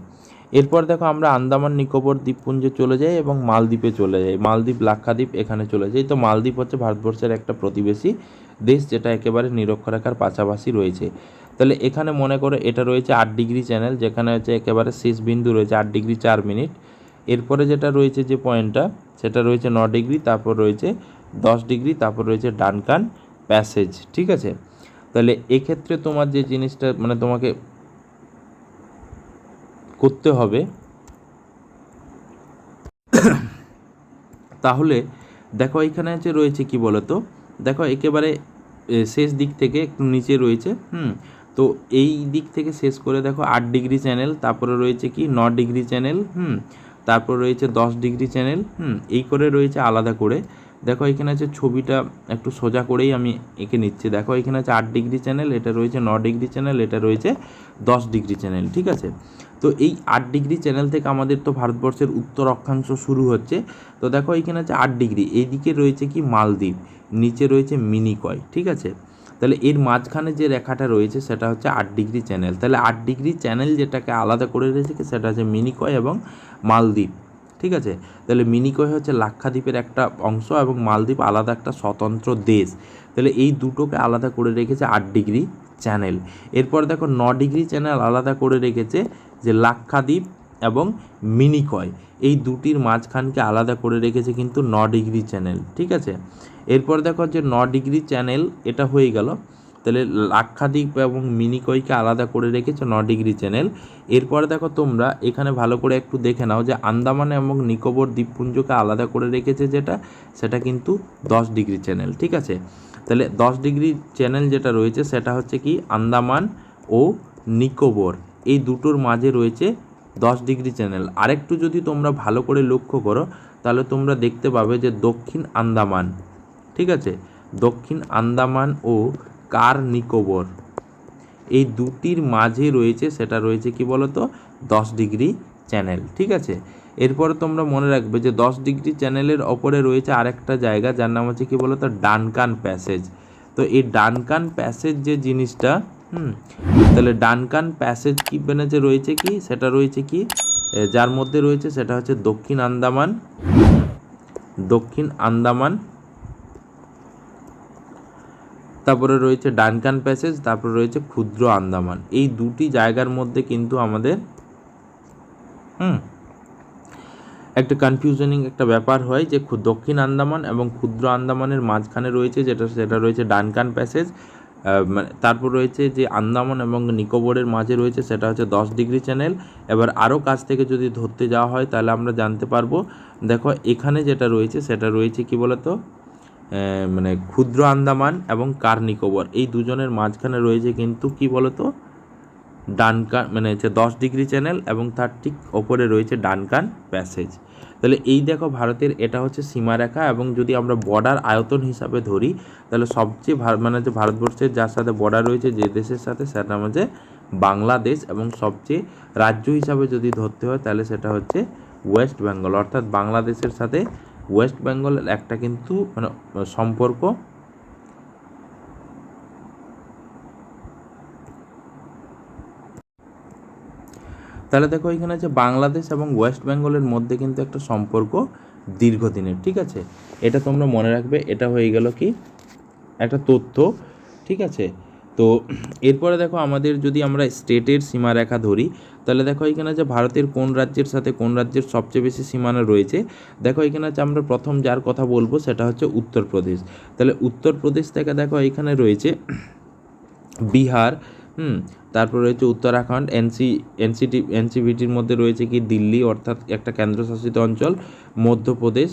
এরপর দেখো আমরা আন্দামান নিকোবর দ্বীপপুঞ্জে চলে যাই এবং মালদ্বীপে চলে যাই, মালদ্বীপ লাক্ষাদ্বীপ এখানে চলে যাই। তো মালদ্বীপ হচ্ছে ভারতবর্ষের একটা প্রতিবেশী দেশ, যেটা একেবারে নিরক্ষরেখার পাশাপাশি রয়েছে। তাহলে এখানে মনে করো এটা রয়েছে 8 ডিগ্রি চ্যানেল, যেখানে হচ্ছে একেবারে শেষ বিন্দু রয়েছে 8 ডিগ্রি 4 মিনিট। এরপরে যেটা রয়েছে যে পয়েন্টটা সেটা রয়েছে 9 ডিগ্রি, তারপর রয়েছে 10 ডিগ্রি, তারপর রয়েছে ডানকান প্যাসেজ। ঠিক আছে, তাহলে এক্ষেত্রে তোমার যে জিনিসটা মানে তোমাকে করতে হবে, তাহলে দেখো এখানে যে রয়েছে কি বলতো, দেখো একেবারে শেষ দিক থেকে একটু নিচে রয়েছে, তো এই দিক থেকে শেষ করে দেখো 8 ডিগ্রি চ্যানেল, তারপরে রয়েছে কি 9 ডিগ্রি চ্যানেল, তারপর রয়েছে 10 ডিগ্রি চ্যানেল, এই করে রয়েছে আলাদা করে। দেখো এখানে আছে ছবিটা একটু সোজা করেই আমি এঁকে নিচ্ছি। দেখো এখানে আছে 8 ডিগ্রি চ্যানেল, এটা রয়েছে 9 ডিগ্রি চ্যানেল, এটা রয়েছে 10 ডিগ্রি চ্যানেল। ঠিক আছে, তো তো এই 8 ডিগ্রি চ্যানেল থেকে আমাদের তো ভারতবর্ষের উত্তর অক্ষাংশ শুরু হচ্ছে। তো দেখো এইখানে আছে 8 ডিগ্রি, এইদিকে রয়েছে কি মালদ্বীপ, নিচে রয়েছে মিনিকয়, ঠিক আছে। তাহলে এর মাঝখানে যে রেখাটা রয়েছে সেটা হচ্ছে 8 ডিগ্রি চ্যানেল। তাহলে 8 ডিগ্রি চ্যানেল যেটাকে আলাদা করে রয়েছে সেটা হচ্ছে মিনিকয় এবং মালদ্বীপ, ঠিক আছে। তাহলে মিনিকয় হচ্ছে লাক্ষাদ্বীপের একটা অংশ এবং মালদ্বীপ আলাদা একটা স্বতন্ত্র দেশ। তাহলে এই দুটোকে আলাদা করে রেখেছে 8 ডিগ্রি চ্যানেল। এরপর দেখো 9 ডিগ্রি চ্যানেল আলাদা করে রেখেছে যে লাক্ষাদ্বীপ এবং মিনিকয়, এই দুটির মাঝখানকে আলাদা করে রেখেছে কিন্তু 9 ডিগ্রি চ্যানেল, ঠিক আছে। এরপর দেখো যে 9 ডিগ্রি চ্যানেল এটা হয়ে গেল। তাহলে লাক্ষাদ্বীপ এবং মিনিকয়কে আলাদা করে রেখেছে 9 ডিগ্রি চ্যানেল। এরপরে দেখো তোমরা এখানে ভালো করে একটু দেখে নাও যে আন্দামান এবং নিকোবর দ্বীপপুঞ্জকে আলাদা করে রেখেছে যেটা, সেটা কিন্তু 10 ডিগ্রি চ্যানেল, ঠিক আছে। তাহলে 10 ডিগ্রি চ্যানেল যেটা রয়েছে সেটা হচ্ছে কি আন্দামান ও নিকোবর, এই দুটোর মাঝে রয়েছে 10 ডিগ্রি চ্যানেল। আরেকটু যদি তোমরা ভালো করে লক্ষ্য করো তাহলে তোমরা দেখতে পাবে যে দক্ষিণ আন্দামান, ঠিক আছে, দক্ষিণ আন্দামান ও কার নিকোবর এই দুটির মাঝে রয়েছে, সেটা রয়েছে কি বলতো 10 ডিগ্রি চ্যানেল, ঠিক আছে। এরপরে তোমরা মনে রাখবে যে 10 ডিগ্রি চ্যানেলের ওপরে রয়েছে আরেকটা জায়গা যার নাম হচ্ছে কি বলতো ডানকান প্যাসেজ। তো এই ডানকান প্যাসেজ যে জিনিসটা, তাহলে ডানকান প্যাসেজ কি যে রয়েছে কি, সেটা রয়েছে কি যার মধ্যে রয়েছে সেটা হচ্ছে দক্ষিণ আন্দামান, দক্ষিণ আন্দামান, তারপরে রয়েছে ডানকান প্যাসেজ, তারপরে রয়েছে ক্ষুদ্র আন্দামান। এই দুটি জায়গার মধ্যে কিন্তু আমাদের একটা কনফিউশনিং একটা ব্যাপার হয় যে দক্ষিণ আন্দামান এবং ক্ষুদ্র আন্দামানের মাঝখানে রয়েছে সেটা রয়েছে ডানকান প্যাসেজ। তারপর রয়েছে যে আন্দামান এবং নিকোবরের মাঝে রয়েছে সেটা হচ্ছে 10 ডিগ্রি চ্যানেল। এবার আরও কাছ থেকে যদি ধরতে যাওয়া হয় তাহলে আমরা জানতে পারবো, দেখো এখানে যেটা রয়েছে সেটা রয়েছে কি বলতো ক্ষুদ্র আন্দামান এবং কার নিকোবর, এই দুজনের মাঝখানে রয়েছে কিন্তু কি বলতো ডানকান হচ্ছে 10 ডিগ্রি চ্যানেল এবং তার ঠিক ওপরে রয়েছে ডানকান প্যাসেজ। তাহলে এই দেখো ভারতের এটা হচ্ছে সীমারেখা, এবং যদি আমরা বর্ডার আয়তন হিসাবে ধরি তাহলে সবচেয়ে যে ভারতবর্ষের যার সাথে বর্ডার রয়েছে যে দেশের সাথে সেটা হচ্ছে বাংলাদেশ, এবং সবচেয়ে রাজ্য হিসাবে যদি ধরতে হয় তাহলে সেটা হচ্ছে ওয়েস্ট বেঙ্গল, অর্থাৎ বাংলাদেশের সাথে ওয়েস্ট বেঙ্গলের একটা কিন্তু সম্পর্ক। তাহলে দেখো এখানে আছে বাংলাদেশ এবং ওয়েস্ট বেঙ্গলের মধ্যে কিন্তু একটা সম্পর্ক দীর্ঘদিনের, ঠিক আছে। এটা তোমরা মনে রাখবে, এটা হয়ে গেল কি একটা তথ্য, ঠিক আছে। তো এরপরে দেখো আমাদের যদি আমরা স্টেটের সীমারেখা ধরি তাহলে দেখো এখানে যে ভারতের কোন রাজ্যের সাথে কোন রাজ্যের সবচেয়ে বেশি সীমানা রয়েছে, দেখো এখানে হচ্ছে আমরা প্রথম যার কথা বলবো সেটা হচ্ছে উত্তরপ্রদেশ। তাহলে উত্তরপ্রদেশ থেকে দেখো এখানে রয়েছে বিহার, তারপর রয়েছে উত্তরাখণ্ড, এনসিভিটির মধ্যে রয়েছে কি দিল্লি অর্থাৎ একটা কেন্দ্রশাসিত অঞ্চল, মধ্যপ্রদেশ,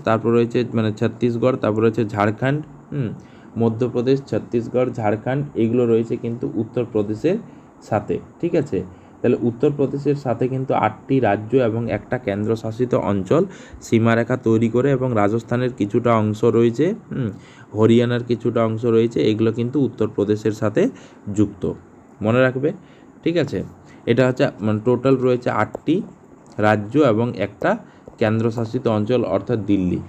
তারপর রয়েছে ছত্তিশগড়, তারপর রয়েছে ঝাড়খণ্ড, মধ্যপ্রদেশ, ছত্তিশগড়, ঝাড়খণ্ড, এগুলো রয়েছে কিন্তু উত্তরপ্রদেশের সাথে, ঠিক আছে। তাহলে উত্তরপ্রদেশের সাথে কিন্তু 8টি রাজ্য এবং একটা কেন্দ্রশাসিত অঞ্চল সীমারেখা তৈরি করে, এবং রাজস্থানের কিছুটা অংশ রয়েছে, হরিয়ানার কিছুটা অংশ রয়েছে, এগুলো কিন্তু উত্তরপ্রদেশের সাথে যুক্ত, মনে রাখবে, ঠিক আছে। এটা হচ্ছে টোটাল রয়েছে 8টি রাজ্য এবং একটা কেন্দ্রশাসিত অঞ্চল অর্থাৎ দিল্লি।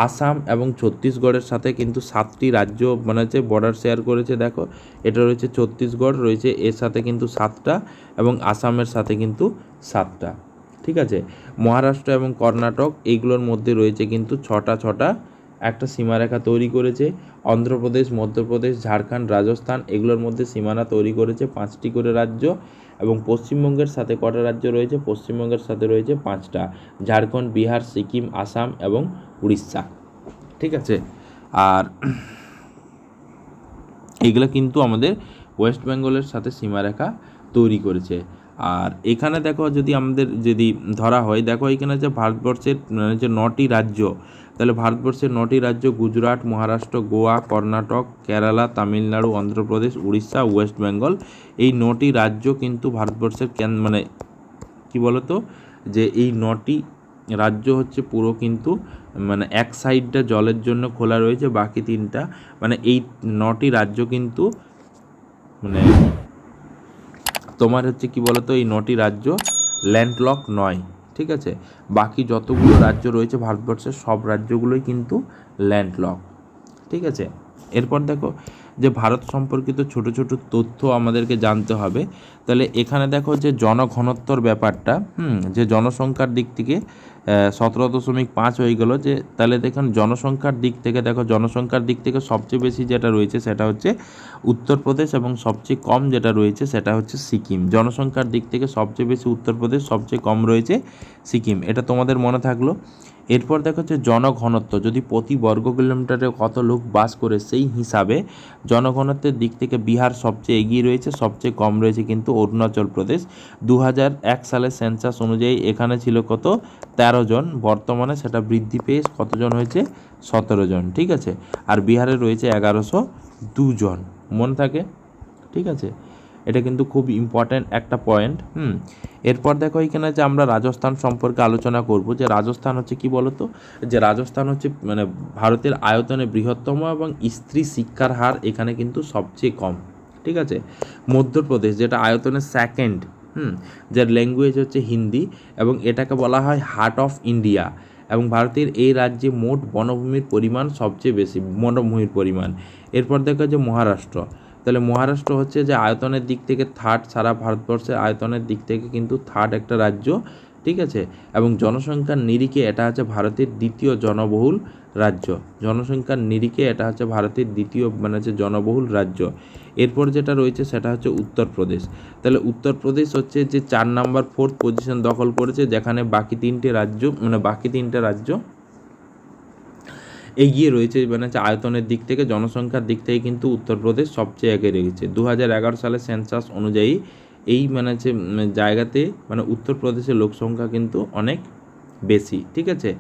আসাম এবং ছত্তিশগড়ের সাথে কিন্তু 7টি রাজ্য হচ্ছে বর্ডার শেয়ার করেছে, দেখো এটা রয়েছে ছত্তিশগড় রয়েছে এর সাথে কিন্তু 7টা, এবং আসামের সাথে কিন্তু 7টা, ঠিক আছে। মহারাষ্ট্র এবং কর্ণাটক এইগুলোর মধ্যে রয়েছে কিন্তু 6টা একটা সীমারেখা তৈরি করেছে। অন্ধ্রপ্রদেশ, মধ্যপ্রদেশ, ঝাড়খণ্ড, রাজস্থান এগুলোর মধ্যে সীমানা তৈরি করেছে 5টি করে রাজ্য, এবং পশ্চিমবঙ্গের সাথে কটা রাজ্য রয়েছে, পশ্চিমবঙ্গের সাথে রয়েছে 5টা, ঝাড়খণ্ড, বিহার, সিকিম, আসাম এবং উড়িষ্যা, ঠিক আছে। আর এগুলো কিন্তু আমাদের ওয়েস্ট বেঙ্গলের সাথে সীমারেখা তৈরি করেছে। আর এখানে দেখো যদি আমাদের ধরা হয়, দেখো এখানে যে ভারতবর্ষের যে 9টি রাজ্য, তাহলে ভারতবর্ষের 9টি রাজ্য গুজরাট, মহারাষ্ট্র, গোয়া, কর্ণাটক, কেরালা, তামিলনাড়ু, অন্ধ্রপ্রদেশ, উড়িষ্যা, ওয়েস্ট বেঙ্গল, এই 9টি রাজ্য কিন্তু ভারতবর্ষের কি বলতো যে এই 9টি রাজ্য হচ্ছে পুরো কিন্তু এক সাইডটা জলের জন্য খোলা রয়েছে, বাকি 3টা এই 9টি রাজ্য কিন্তু তোমার হচ্ছে কি বলতো এই 9টি রাজ্য ল্যান্ডলক নয়, ঠিক আছে। বাকি যতগুলো রাজ্য রয়েছে ভারতবর্ষের সব রাজ্যগুলোই কিন্তু ল্যান্ডলক, ঠিক আছে। এরপর দেখো যে ভারত সম্পর্কিত ছোট ছোট তথ্য আমাদেরকে জানতে হবে। তাহলে এখানে দেখো যে জনঘনত্বর ব্যাপারটা, যে জনসংখ্যার দিক থেকে 17.5 হয়ে গেল, যে তাহলে দেখুন জনসংখ্যার দিক থেকে দেখো জনসংখ্যার দিক থেকে সবচেয়ে বেশি যেটা রয়েছে সেটা হচ্ছে উত্তরপ্রদেশ এবং সবচেয়ে কম যেটা রয়েছে সেটা হচ্ছে সিকিম। জনসংখ্যার দিক থেকে সবচেয়ে বেশি উত্তরপ্রদেশ, সবচেয়ে কম রয়েছে সিকিম, এটা তোমাদের মনে থাকলো। এরপর দেখো যে জনঘনত্ব, যদি প্রতি বর্গ কিলোমিটারে কত লোক বাস করে সেই হিসাবে জনঘনত্বের দিক থেকে বিহার সবচেয়ে এগিয়ে রয়েছে, সবচেয়ে কম রয়েছে কিন্তু অরুণাচল প্রদেশ। 2001 সালের সেন্সাস অনুযায়ী এখানে ছিল কত 13 জন, বর্তমানে সেটা বৃদ্ধি পেয়ে কতজন হয়েছে 17 জন, ঠিক আছে। আর বিহারে রয়েছে 1102 জন, মনে থাকে, ঠিক আছে। এটা কিন্তু খুব ইম্পর্ট্যান্ট একটা পয়েন্ট। এরপর দেখো এখানে যে আমরা রাজস্থান সম্পর্কে আলোচনা করব, যে রাজস্থান হচ্ছে কি বলতো, যে রাজস্থান হচ্ছে মানে ভারতের আয়তনে বৃহত্তম এবং স্ত্রী শিক্ষার হার এখানে কিন্তু সবচেয়ে কম, ঠিক আছে। মধ্যপ্রদেশ যেটা আয়তনে সেকেন্ড, যার ল্যাঙ্গুয়েজ হচ্ছে হিন্দি এবং এটাকে বলা হয় হার্ট অফ ইন্ডিয়া, এবং ভারতের এই রাজ্যে মোট বনভূমির পরিমাণ সবচেয়ে বেশি, বনভূমির পরিমাণ। এরপর দেখো যে মহারাষ্ট্র, তাহলে মহারাষ্ট্র হচ্ছে যে আয়তনের দিক থেকে থার্ড, সারা ভারতবর্ষের আয়তনের দিক থেকে কিন্তু থার্ড একটা রাজ্য, ঠিক আছে। এবং জনসংখ্যার নিরিখে এটা হচ্ছে ভারতের দ্বিতীয় জনবহুল রাজ্য, জনসংখ্যার নিরিখে এটা হচ্ছে ভারতের দ্বিতীয় মানে হচ্ছে জনবহুল রাজ্য। এরপর যেটা রয়েছে সেটা হচ্ছে উত্তরপ্রদেশ, তাহলে উত্তরপ্রদেশ হচ্ছে যে 4 নম্বর 4th পজিশন দখল করেছে, যেখানে বাকি তিনটে রাজ্য এগিয়ে রয়েছে, মানে হচ্ছে আয়তনের দিক থেকে, জনসংখ্যার দিক থেকে কিন্তু উত্তরপ্রদেশ সবচেয়ে এগিয়ে রয়েছে। 2011 সালের সেন্সাস অনুযায়ী এই মানে হচ্ছে জায়গাতে মানে উত্তরপ্রদেশের লোকসংখ্যা কিন্তু অনেক বেশি, ঠিক আছে,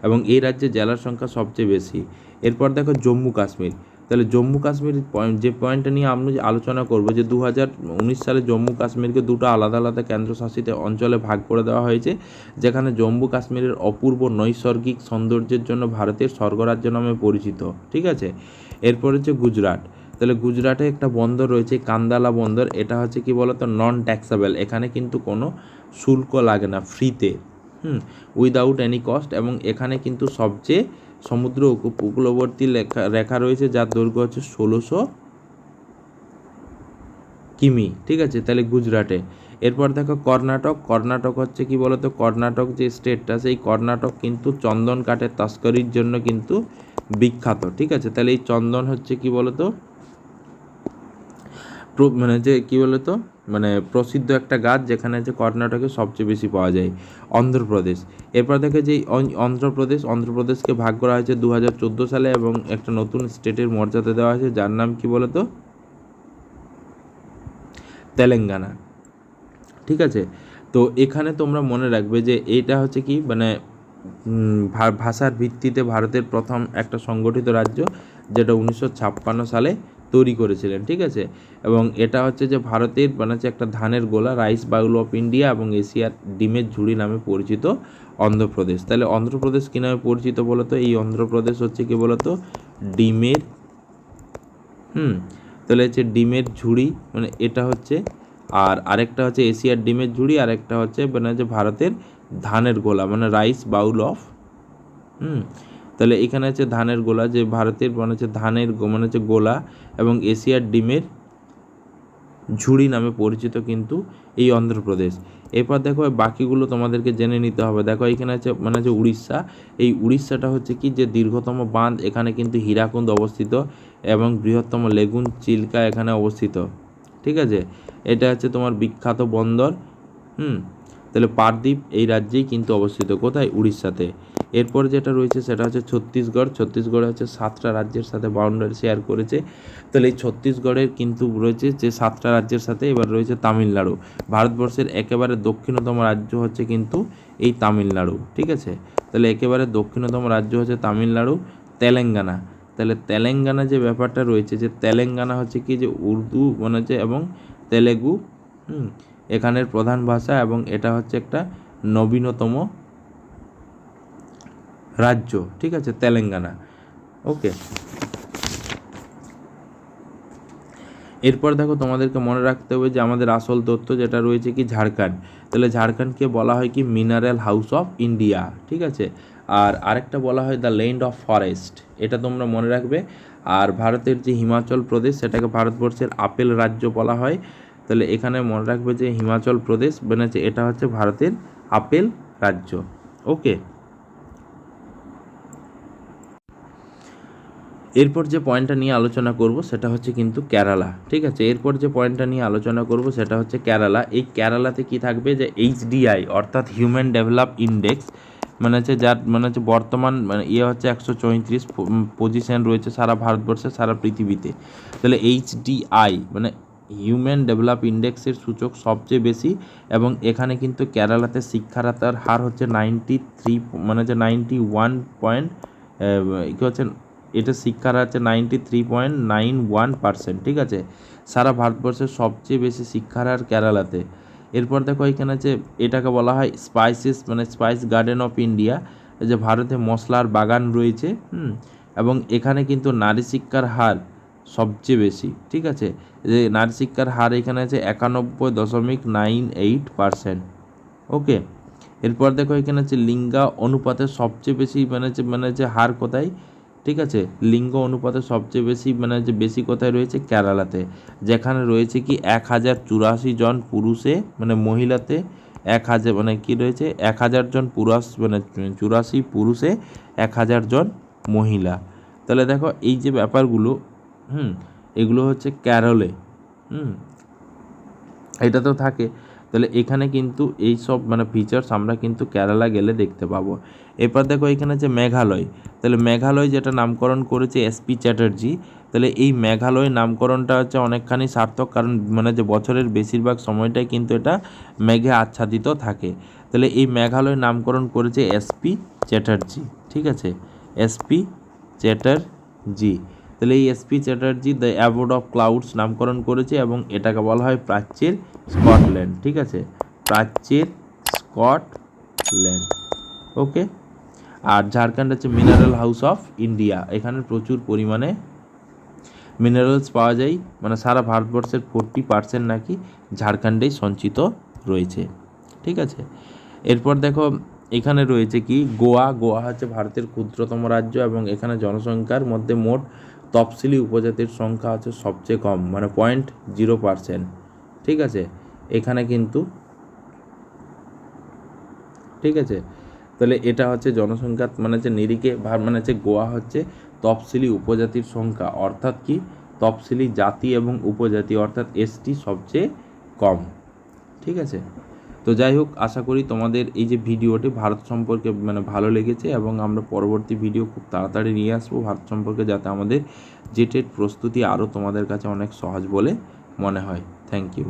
এবং এই রাজ্যে জেলার সংখ্যা সবচেয়ে বেশি। এরপর দেখো জম্মু কাশ্মীর, তাহলে জম্মু কাশ্মীর যে পয়েন্টটা নিয়ে আমি আলোচনা করব, যে 2019 সালে জম্মু কাশ্মীরকে দুটো আলাদা আলাদা কেন্দ্রশাসিত অঞ্চলে ভাগ করে দেওয়া হয়েছে, যেখানে জম্মু কাশ্মীরের অপূর্ব নৈসর্গিক সৌন্দর্যের জন্য ভারতের স্বর্গরাজ্য নামে পরিচিত, ঠিক আছে। এরপর হচ্ছে গুজরাট, তাহলে গুজরাটে একটা বন্দর রয়েছে কান্দালা বন্দর, এটা হচ্ছে কি বলতো নন ট্যাক্সেবল, এখানে কিন্তু কোনো শুল্ক লাগে না, ফ্রিতে, উইদাউট এনি কস্ট, এবং এখানে কিন্তু সবচেয়ে সমুদ্র উপকূলবর্তী রেখা রয়েছে, যার দৈর্ঘ্য হচ্ছে 1600 কিমি, ঠিক আছে, তাহলে গুজরাটে। এরপর দেখো কর্ণাটক হচ্ছে কি বলতো, কর্ণাটক যে স্টেটটা, সেই কর্ণাটক কিন্তু চন্দন কাঠের তস্করির জন্য কিন্তু বিখ্যাত, ঠিক আছে। তাহলে এই চন্দন হচ্ছে কি বলতো মানে যে কী বলতো মানে প্রসিদ্ধ একটা গাছ, যেখানে যে কর্ণাটকে সবচেয়ে বেশি পাওয়া যায়। অন্ধ্রপ্রদেশ, এরপর দেখে যে অন্ধ্রপ্রদেশকে ভাগ করা হয়েছে 2014 সালে এবং একটা নতুন স্টেটের মর্যাদা দেওয়া হয়েছে, যার নাম কি বলতো তেলেঙ্গানা, ঠিক আছে। তো এখানে তোমরা মনে রাখবে যে এটা হচ্ছে কি মানে ভাষার ভিত্তিতে ভারতের প্রথম একটা সংগঠিত রাজ্য, যেটা 1956 সালে তৈরি করেছিলেন, ঠিক আছে। এবং এটা হচ্ছে যে ভারতের মানে হচ্ছে একটা ধানের গোলা, রাইস বাউল অফ ইন্ডিয়া এবং এশিয়ার ডিমের ঝুড়ি নামে পরিচিত অন্ধ্রপ্রদেশ। তাহলে অন্ধ্রপ্রদেশ কী নামে পরিচিত বলতো, এই অন্ধ্রপ্রদেশ হচ্ছে কি বলতো ডিমের তাহলে হচ্ছে ডিমের ঝুড়ি, মানে এটা হচ্ছে, আর আরেকটা হচ্ছে এশিয়ার ডিমের ঝুড়ি, আরেকটা হচ্ছে মানে হচ্ছে ভারতের ধানের গোলা, মানে রাইস বাউল অফ তাহলে এখানে হচ্ছে ধানের গোলা, যে ভারতের মানে হচ্ছে ধানের মানে হচ্ছে গোলা এবং এশিয়ার ডিমের ঝুড়ি নামে পরিচিত কিন্তু এই অন্ধ্রপ্রদেশ। এরপর দেখো বাকিগুলো তোমাদেরকে জেনে নিতে হবে। দেখো এখানে আছে মানে হচ্ছে উড়িষ্যা, এই উড়িষ্যাটা হচ্ছে কি যে দীর্ঘতম বাঁধ, এখানে কিন্তু হীরাকুন্দ অবস্থিত এবং বৃহত্তম লেগুন চিল্কা এখানে অবস্থিত, ঠিক আছে। এটা হচ্ছে তোমার বিখ্যাত বন্দর, তাহলে পারদ্বীপ এই রাজ্যেই কিন্তু অবস্থিত, কোথায়, উড়িষ্যাতে। এরপর যেটা রয়েছে সেটা হচ্ছে ছত্তিশগড় হচ্ছে 7টা রাজ্যের সাথে বাউন্ডারি শেয়ার করেছে। তাহলে এই ছত্তিশগড়ের কিন্তু রয়েছে যে 7টা রাজ্যের সাথে, এবার রয়েছে তামিলনাড়ু। ভারতবর্ষের একেবারে দক্ষিণতম রাজ্য হচ্ছে কিন্তু এই তামিলনাড়ু, ঠিক আছে। তাহলে একেবারে দক্ষিণতম রাজ্য হচ্ছে তামিলনাড়ু। তেলেঙ্গানা, তাহলে তেলেঙ্গানা যে ব্যাপারটা রয়েছে, যে তেলেঙ্গানা হচ্ছে কি যে উর্দু মানে হচ্ছে এবং তেলেগু এখানের প্রধান ভাষা, এবং এটা হচ্ছে একটা নবীনতম রাজ্য, ঠিক আছে, তেলেঙ্গানা, ওকে। এরপর দেখো তোমাদেরকে মনে রাখতে হবে যে আমাদের আসল তথ্য যেটা রয়েছে কি ঝাড়খণ্ড, তাহলে ঝাড়খণ্ডকে বলা হয় কি মিনারেল হাউস অফ ইন্ডিয়া, ঠিক আছে। আর আরেকটা বলা হয় দ্য ল্যান্ড অফ ফরেস্ট, এটা তোমরা মনে রাখবে। আর ভারতের যে হিমাচল প্রদেশ সেটাকে ভারতবর্ষের আপেল রাজ্য বলা হয়, তাহলে এখানে মনে রাখবে যে হিমাচল প্রদেশ মানে এটা হচ্ছে ভারতের আপেল রাজ্য। ওকে, এরপর যে পয়েন্টটা নিয়ে আলোচনা করব সেটা হচ্ছে কিন্তু কেরালা, ঠিক আছে। এরপর যে পয়েন্টটা নিয়ে আলোচনা করব সেটা হচ্ছে কেরালা। এই কেরালাতে কি থাকবে যে HDI অর্থাৎ হিউম্যান ডেভেলপ ইন্ডেক্স, মানে হচ্ছে যার মানে হচ্ছে বর্তমান মানে হচ্ছে 134 পজিশন রয়েছে সারা ভারতবর্ষে, সারা পৃথিবীতে। তাহলে HDI মানে হিউম্যান ডেভেলপ ইন্ডেক্সের সূচক সবচেয়ে বেশি, এবং এখানে কিন্তু কেরালাতে শিক্ষারতার হার হচ্ছে 93 মানে হচ্ছে 91 পয়েন্ট কী হচ্ছে, এটা শিক্ষার আছে 93.91%, ঠিক আছে। সারা ভারতবর্ষের সবচেয়ে বেশি শিক্ষার হার কেরালাতে। এরপর দেখো এখানে আছে এটাকে বলা হয় স্পাইসেস মানে স্পাইস গার্ডেন অফ ইন্ডিয়া, যে ভারতে মশলার বাগান রয়েছে, এবং এখানে কিন্তু নারী শিক্ষার হার সবচেয়ে বেশি, ঠিক আছে। যে নারী শিক্ষার হার এখানে আছে 91.98%। ওকে, এরপর দেখো এখানে আছে লিঙ্গা অনুপাতের সবচেয়ে বেশি মানে যে হার কোথায়, ঠিক আছে। লিঙ্গ অনুপাতে সবচেয়ে বেশি মানে যে বেশি কোথায় রয়েছে, কেরালাতে, যেখানে রয়েছে কি 1084 জন পুরুষে মানে মহিলাতে 1000 মানে কি রয়েছে 1000 জন পুরুষ মানে 84 পুরুষে 1000 জন মহিলা। তাহলে দেখো এই যে ব্যাপারগুলো এগুলো হচ্ছে কেরলে, এটা তো থাকে। তাহলে এখানে কিন্তু এই সব মানে ফিচার্স আমরা কিন্তু কেরালা গেলে দেখতে পাবো। এরপর দেখো এখানে যে মেঘালয়, তাহলে মেঘালয় যেটা নামকরণ করেছে SP চ্যাটার্জি, তাহলে এই মেঘালয় নামকরণটা হচ্ছে অনেকখানি সার্থক, কারণ মানে যে বছরের বেশিরভাগ সময়টাই কিন্তু এটা মেঘে আচ্ছাদিত থাকে। তাহলে এই মেঘালয় নামকরণ করেছে SP চ্যাটার্জি, ঠিক আছে, SP চ্যাটার্জি। তাহলে এই SP Chatterjee the aboard of clouds নামকরণ করেছে, এবং এটাকে বলা হয় প্রাচ্যের স্কটল্যান্ড, ঠিক আছে, প্রাচ্যের স্কটল্যান্ড। ওকে, আর ঝাড়খণ্ড হচ্ছে মিনারেল হাউস অফ ইন্ডিয়া, এখানে প্রচুর পরিমাণে মিনারেলস পাওয়া যায়, মানে সারা ভারতবর্ষের 40% নাকি ঝাড়খণ্ডেই সঞ্চিত রয়েছে, ঠিক আছে। এরপর দেখো এখানে রয়েছে কি গোয়া, গোয়া হচ্ছে ভারতের ক্ষুদ্রতম রাজ্য, এবং এখানে জনসংখ্যার মধ্যে মোট তফসিলি উপজাতির সংখ্যা হচ্ছে সবচেয়ে কম, মানে 0.0%, ঠিক আছে, এখানে কিন্তু, ঠিক আছে। তাহলে এটা হচ্ছে জনসংখ্যা মানে হচ্ছে নিরিখে মানে হচ্ছে গোয়া হচ্ছে তফসিলি উপজাতির সংখ্যা, অর্থাৎ কি তফসিলি জাতি এবং উপজাতি অর্থাৎ ST সবচেয়ে কম, ঠিক আছে। তো যাই হোক, আশা করি তোমাদের এই যে ভিডিওটি ভারত সম্পর্কে মানে ভালো লেগেছে, এবং আমরা পরবর্তী ভিডিও খুব তাড়াতাড়ি নিয়ে আসবো ভারত সম্পর্কে, যাতে আমাদের জেটের প্রস্তুতি আরও তোমাদের কাছে অনেক সহজ বলে মনে হয়। Thank you.